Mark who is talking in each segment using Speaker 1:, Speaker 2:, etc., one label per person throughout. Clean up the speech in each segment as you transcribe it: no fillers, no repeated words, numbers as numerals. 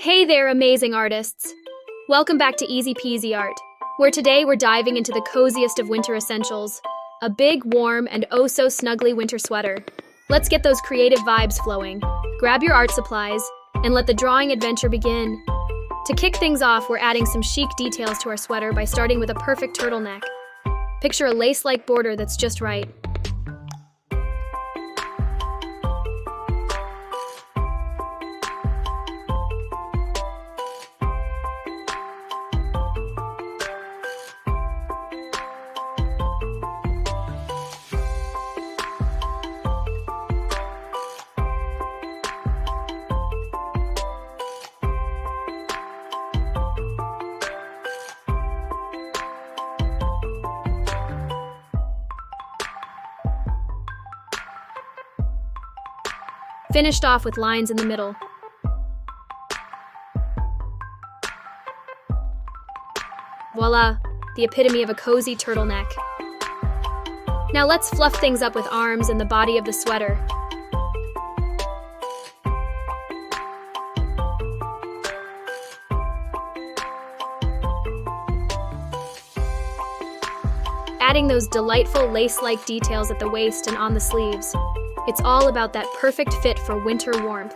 Speaker 1: Hey there, amazing artists! Welcome back to Easy Peasy Art, where today we're diving into the coziest of winter essentials, a big, warm, and oh-so-snuggly winter sweater. Let's get those creative vibes flowing. Grab your art supplies, and let the drawing adventure begin. To kick things off, we're adding some chic details to our sweater by starting with a perfect turtleneck. Picture a lace-like border that's just right. Finished off with lines in the middle. Voila, the epitome of a cozy turtleneck. Now let's fluff things up with arms and the body of the sweater. Adding those delightful lace-like details at the waist and on the sleeves. It's all about that perfect fit for winter warmth.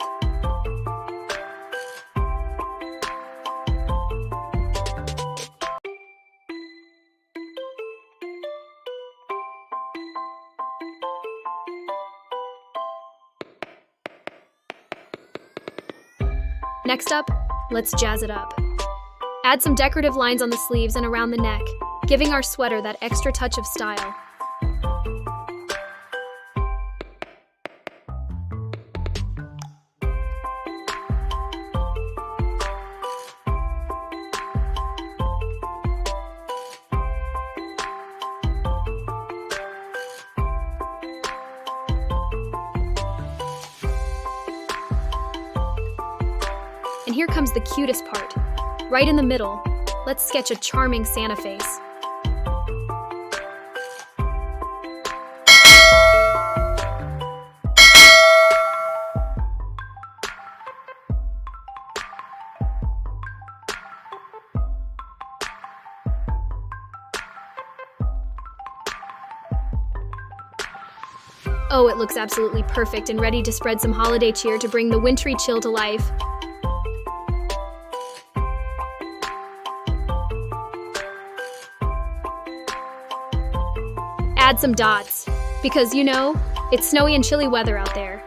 Speaker 1: Next up, let's jazz it up. Add some decorative lines on the sleeves and around the neck, giving our sweater that extra touch of style. And here comes the cutest part. Right in the middle, let's sketch a charming Santa face. Oh, it looks absolutely perfect and ready to spread some holiday cheer to bring the wintry chill to life. Add some dots, because you know, it's snowy and chilly weather out there.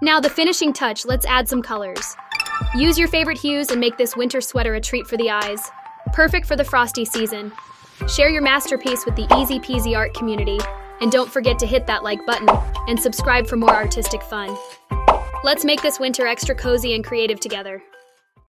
Speaker 1: Now the finishing touch, let's add some colors. Use your favorite hues and make this winter sweater a treat for the eyes. Perfect for the frosty season. Share your masterpiece with the Easy Peasy Art community. And don't forget to hit that like button and subscribe for more artistic fun. Let's make this winter extra cozy and creative together.